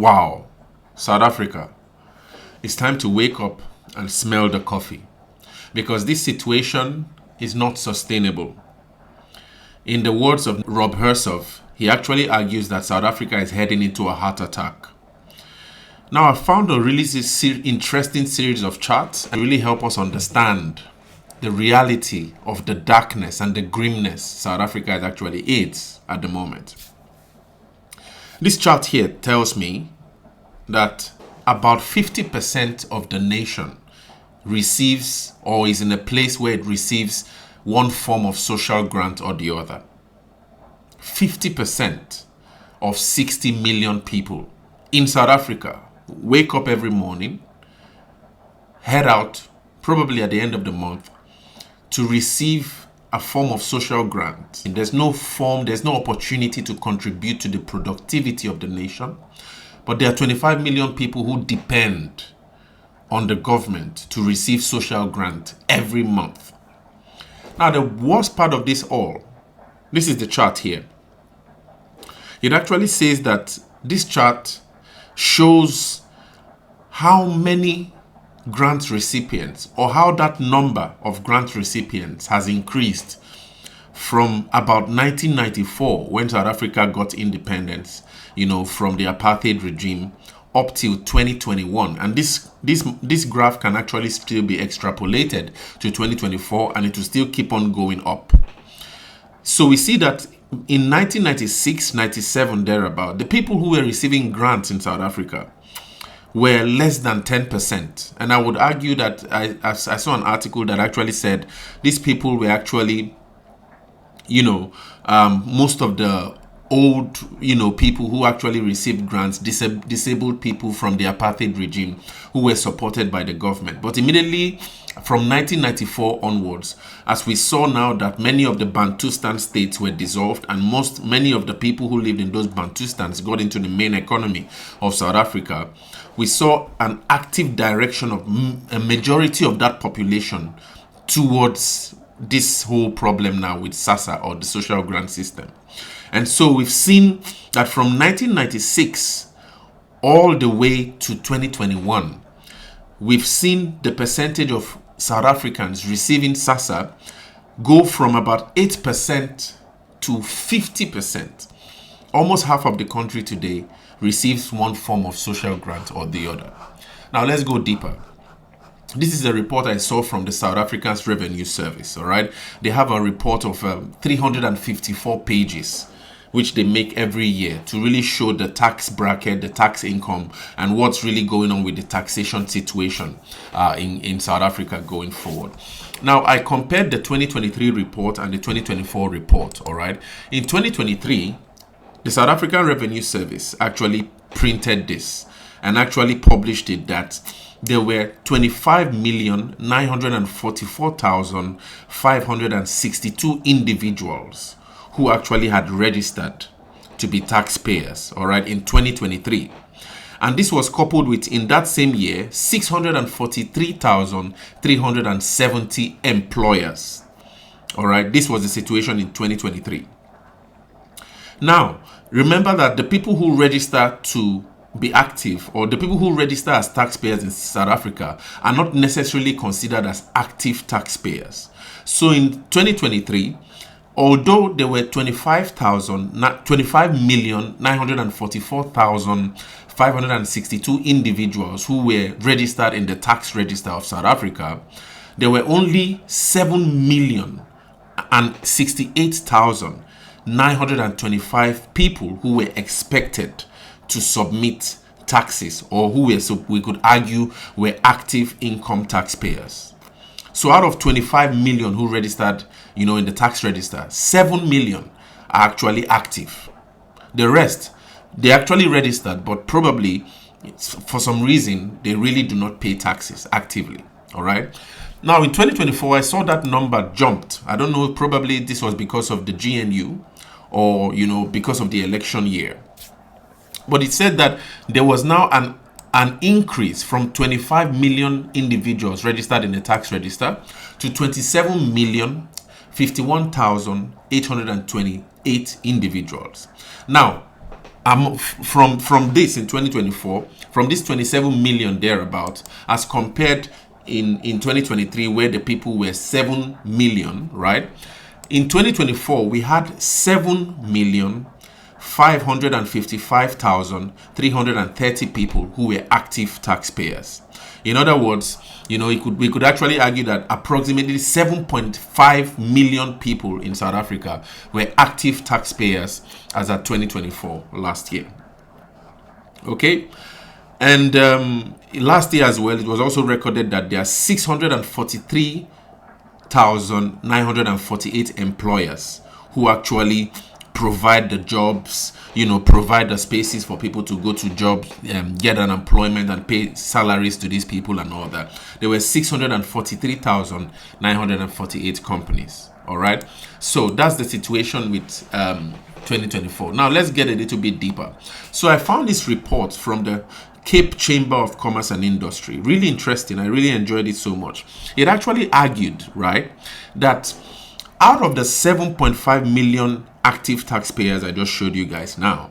Wow, South Africa, it's time to wake up and smell the coffee, because this situation is not sustainable. In the words of Rob Hersov, he actually argues that South Africa is heading into a heart attack. Now, I found a really interesting series of charts that really help us understand the reality of the darkness and the grimness South Africa actually is at the moment. This chart here tells me that about 50% of the nation receives or is in a place where it receives one form of social grant or the other. 50% of 60 million people in South Africa wake up every morning, head out probably at the end of the month to receive a form of social grant. And there's no opportunity to contribute to the productivity of the nation. But there are 25 million people who depend on the government to receive social grant every month. Now, the worst part of this all, this is the chart here. It actually says that this chart shows how many grant recipients, or how that number of grant recipients has increased from about 1994, when South Africa got independence, from the apartheid regime, up till 2021. And this graph can actually still be extrapolated to 2024, and it will still keep on going up. So we see that in 1996, 97, thereabout, the people who were receiving grants in South Africa were less than 10%. And I would argue that I saw an article that actually said these people were actually, most of the old, people who actually received grants, disabled people from the apartheid regime who were supported by the government. But immediately from 1994 onwards, as we saw now that many of the Bantustan states were dissolved and many of the people who lived in those Bantustans got into the main economy of South Africa, we saw an active direction of a majority of that population towards this whole problem now with SASSA, or the social grant system. And so we've seen that from 1996 all the way to 2021, we've seen the percentage of South Africans receiving SASSA go from about 8% to 50%. Almost half of the country today receives one form of social grant or the other. Now let's go deeper. This is a report I saw from the South Africa's Revenue Service, all right? They have a report of 354 pages, which they make every year to really show the tax bracket, the tax income, and what's really going on with the taxation situation in South Africa going forward. Now, I compared the 2023 report and the 2024 report, all right? In 2023, the South African Revenue Service actually printed this and actually published it that there were 25,944,562 individuals who actually had registered to be taxpayers, all right, in 2023. And this was coupled with, in that same year, 643,370 employers. All right, this was the situation in 2023. Now, remember that the people who register to be active, or the people who register as taxpayers in South Africa, are not necessarily considered as active taxpayers. So in 2023, although there were 25,944,562 individuals who were registered in the tax register of South Africa, there were only 7,068,925 people who were expected to submit taxes, or who were, so we could argue, were active income taxpayers. So out of 25 million who registered, in the tax register, 7 million are actually active. The rest, they actually registered, but probably for some reason, they really do not pay taxes actively. All right. Now, in 2024, I saw that number jumped. I don't know, probably this was because of the GNU or, because of the election year. But it said that there was now an increase from 25 million individuals registered in the tax register to 27,051,828 individuals. Now, from this in 2024, from this 27 million thereabout, as compared in 2023, where the people were 7 million, right? In 2024, we had 7,555,330 people who were active taxpayers. In other words, we could actually argue that approximately 7.5 million people in South Africa were active taxpayers as at 2024, last year. Okay? And last year as well, it was also recorded that there are 643,948 employers who actually provide the jobs, provide the spaces for people to go to jobs, get an employment and pay salaries to these people and all that. There were 643,948 companies. All right. So that's the situation with 2024. Now let's get a little bit deeper. So I found this report from the Cape Chamber of Commerce and Industry. Really interesting. I really enjoyed it so much. It actually argued, right, that out of the 7.5 million active taxpayers I just showed you guys now,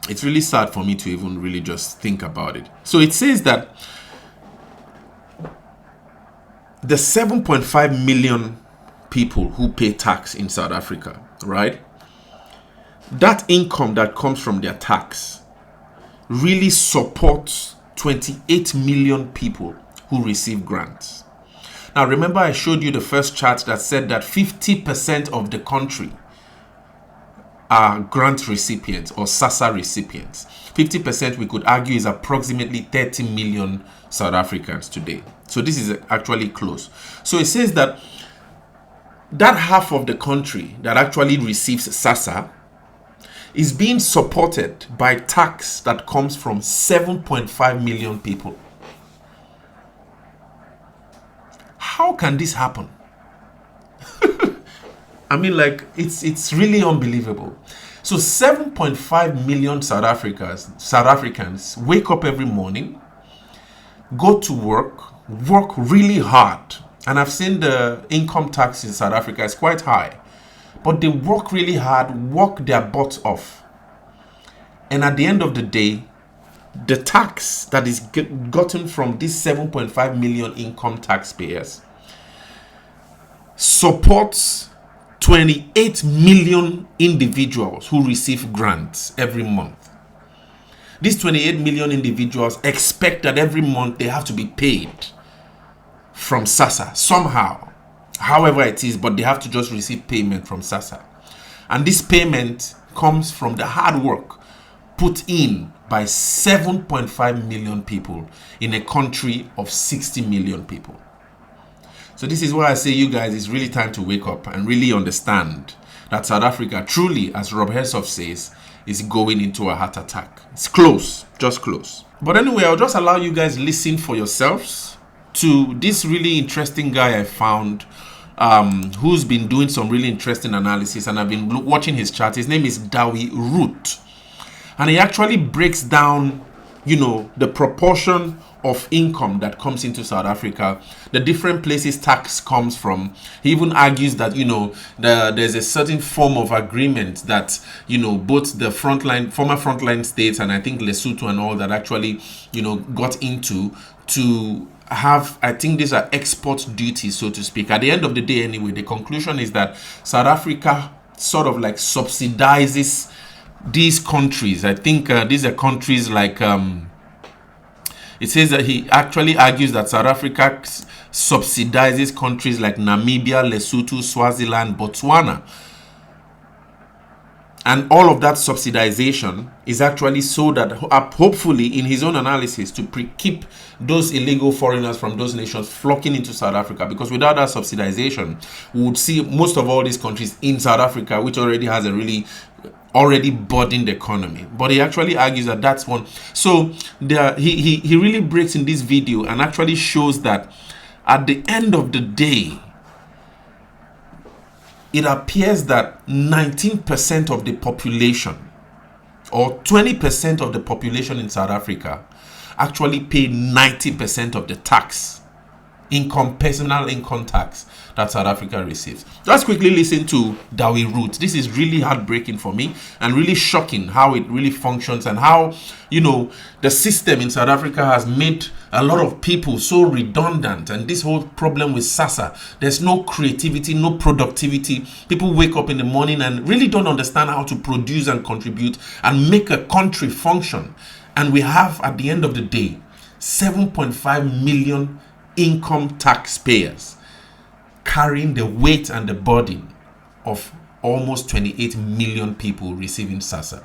it's really sad for me to even really just think about it. So it says that the 7.5 million people who pay tax in South Africa, right? That income that comes from their tax really supports 28 million people who receive grants. Now, remember I showed you the first chart that said that 50% of the country are grant recipients or SASSA recipients. 50%, we could argue, is approximately 30 million South Africans today. So this is actually close. So it says that half of the country that actually receives SASSA is being supported by tax that comes from 7.5 million people. How can this happen? I mean, like, it's really unbelievable. So 7.5 million South Africans wake up every morning, go to work really hard. And I've seen the income tax in South Africa is quite high. But they work really hard, work their butts off. And at the end of the day, the tax that is gotten from these 7.5 million income taxpayers supports 28 million individuals who receive grants every month. These 28 million individuals expect that every month they have to be paid from SASSA somehow, however it is, but they have to just receive payment from SASSA. And this payment comes from the hard work put in by 7.5 million people in a country of 60 million people. So this is why I say, you guys, it's really time to wake up and really understand that South Africa truly, as Rob Hersov says, is going into a heart attack. It's close, just close. But anyway, I'll just allow you guys listen for yourselves to this really interesting guy I found, who's been doing some really interesting analysis, and I've been watching his chart. His name is Dawie Root, and he actually breaks down, the proportion of income that comes into South Africa, the different places tax comes from. He even argues that, there's a certain form of agreement that, both the former frontline states and I think Lesotho and all that actually, got into to have, I think these are export duties, so to speak. At the end of the day, anyway, the conclusion is that South Africa sort of like subsidizes these countries. I think these are countries like, it says that he actually argues that South Africa subsidizes countries like Namibia, Lesotho, Swaziland, Botswana. And all of that subsidization is actually so that, hopefully, in his own analysis, to keep those illegal foreigners from those nations flocking into South Africa. Because without that subsidization, we would see most of all these countries in South Africa, which already has a really burdened economy. But he actually argues that that's one. So he really breaks in this video and actually shows that at the end of the day, it appears that 19% of the population or 20% of the population in South Africa actually pay 90% of the tax income, personal income tax that South Africa receives. Let's quickly listen to Dawie Root. This is really heartbreaking for me and really shocking how it really functions and how, the system in South Africa has made a lot of people so redundant. And this whole problem with SASSA, there's no creativity, no productivity. People wake up in the morning and really don't understand how to produce and contribute and make a country function. And we have, at the end of the day, 7.5 million income taxpayers carrying the weight and the burden of almost 28 million people receiving SASSA.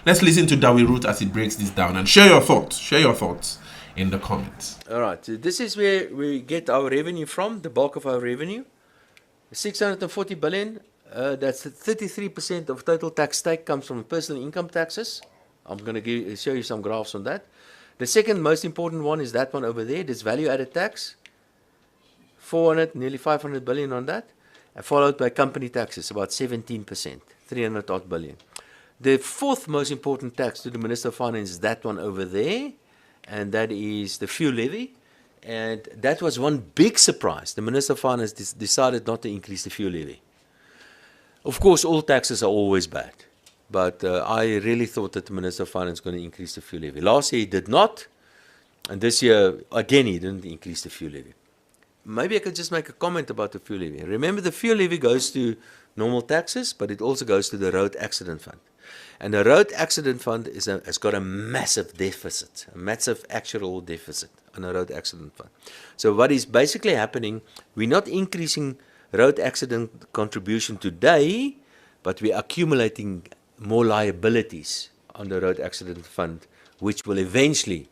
Let's listen to Dawie Root as he breaks this down and share your thoughts in the comments. All right, so this is where we get our revenue from, the bulk of our revenue. 640 billion, that's 33% of total tax take comes from personal income taxes. I'm going to show you some graphs on that. The second most important one is that one over there, this value added tax. 400, nearly 500 billion on that, followed by company taxes, about 17%, 300 odd billion. The fourth most important tax to the Minister of Finance is that one over there, and that is the fuel levy. And that was one big surprise. The Minister of Finance decided not to increase the fuel levy. Of course, all taxes are always bad, but I really thought that the Minister of Finance was going to increase the fuel levy. Last year he did not, and this year again he didn't increase the fuel levy. Maybe I could just make a comment about the fuel levy. Remember, the fuel levy goes to normal taxes, but it also goes to the road accident fund. And the road accident fund has got a massive deficit, a massive actual deficit on the road accident fund. So what is basically happening, we're not increasing road accident contribution today, but we're accumulating more liabilities on the road accident fund, which will eventually,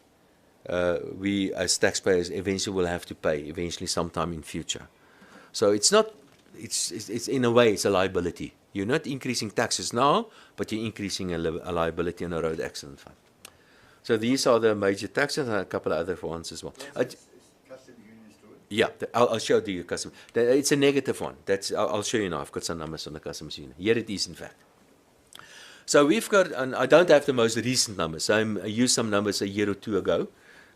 we as taxpayers eventually will have to pay eventually sometime in future. So it's not, it's in a way it's a liability. You're not increasing taxes now, but you're increasing a liability on a road accident fund. So these are the major taxes and a couple of other ones as well. Yeah, I'll show you custom. It's a negative one. I'll show you now. I've got some numbers on the customs union. Here it is, in fact. So we've got, and I don't have the most recent numbers. I used some numbers a year or two ago.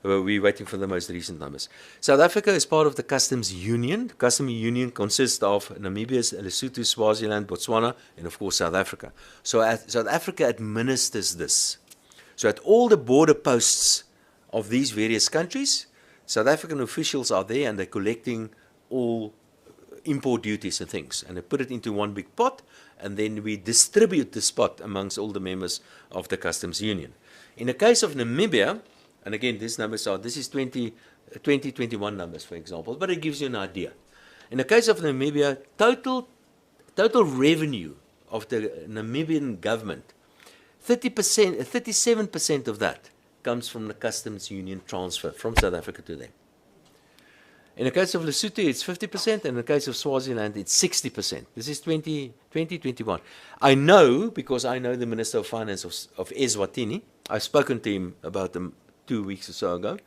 We're waiting for the most recent numbers. South Africa is part of the customs union. The customs union consists of Namibia, Lesotho, Swaziland, Botswana, and of course South Africa. So South Africa administers this. So at all the border posts of these various countries, South African officials are there and they're collecting all import duties and things. And they put it into one big pot, and then we distribute this pot amongst all the members of the customs union. In the case of Namibia, and again, these numbers are, this is 2021 numbers, for example, but it gives you an idea. In the case of Namibia, total revenue of the Namibian government, 37% of that comes from the customs union transfer from South Africa to them. In the case of Lesotho, it's 50%, and in the case of Swaziland, it's 60%. This is 2021. I know, because I know the Minister of Finance of Eswatini. I've spoken to him about them 2 weeks or so ago,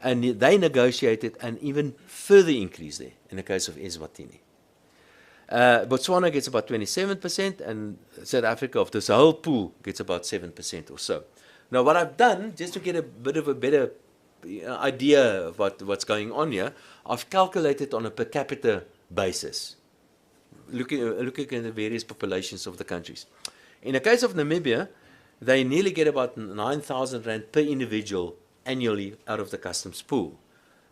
and they negotiated an even further increase there in the case of Eswatini. Botswana gets about 27%, and South Africa, of this whole pool, gets about 7% or so. Now, what I've done, just to get a bit of a better idea of what's going on here, I've calculated on a per capita basis, looking at the various populations of the countries. In the case of Namibia, they nearly get about 9,000 rand per individual annually out of the customs pool.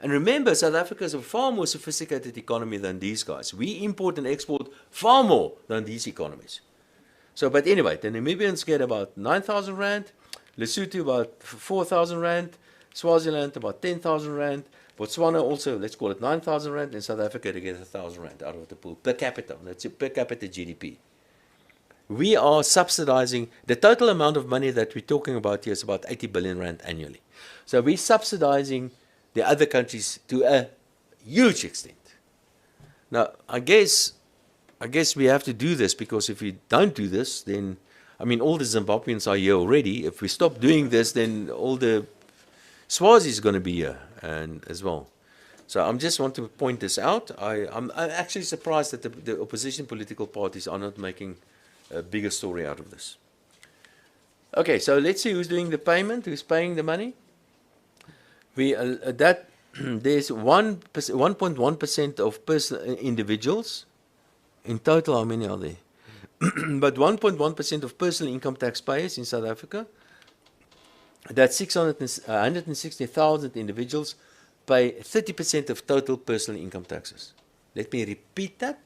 And remember, South Africa is a far more sophisticated economy than these guys. We import and export far more than these economies. So, but anyway, the Namibians get about 9,000 rand, Lesotho about 4,000 rand, Swaziland about 10,000 rand, Botswana also, let's call it 9,000 rand, and South Africa to get 1,000 rand out of the pool per capita. That's a per capita GDP. We are subsidizing, the total amount of money that we're talking about here is about 80 billion rand annually. So we're subsidizing the other countries to a huge extent. Now, I guess we have to do this, because if we don't do this, then, I mean, all the Zimbabweans are here already. If we stop doing this, then all the Swazi is going to be here and as well. So I just want to point this out. I'm actually surprised that the opposition political parties are not making a bigger story out of this. Okay, so let's see who's doing the payment, who's paying the money. there's 1.1% of individuals. In total, how many are there? But 1.1% of personal income taxpayers in South Africa, that's 160,000 individuals, pay 30% of total personal income taxes. Let me repeat that.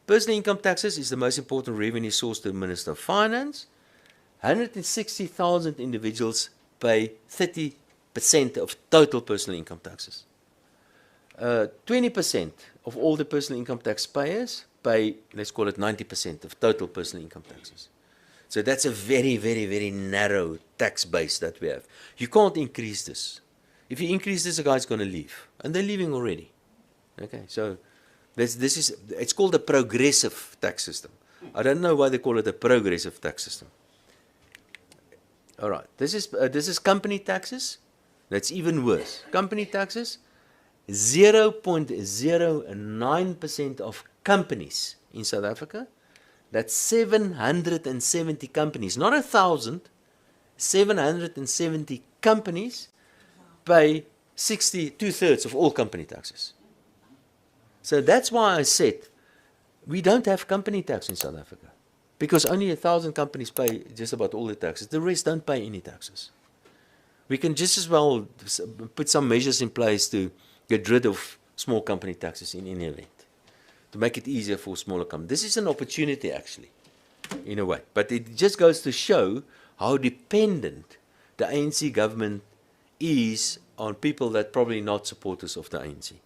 Personal income taxes is the most important revenue source to the Minister of Finance. 160,000 individuals pay 30% of total personal income taxes. 20% of all the personal income taxpayers pay, let's call it 90% of total personal income taxes. So that's a very, very, very narrow tax base that we have. You can't increase this. If you increase this, a guy's going to leave. And they're leaving already. Okay, so it's called a progressive tax system. I don't know why they call it a progressive tax system. All right, this is company taxes. That's even worse. Company taxes, 0.09% of companies in South Africa. That's 770 companies, not 1,000. 770 companies pay 2/3 of all company taxes. So that's why I said we don't have company tax in South Africa, because only 1,000 companies pay just about all the taxes. The rest don't pay any taxes. We can just as well put some measures in place to get rid of small company taxes in any event, to make it easier for smaller companies. This is an opportunity, actually, in a way. But it just goes to show how dependent the ANC government is on people that probably not supporters of the ANC.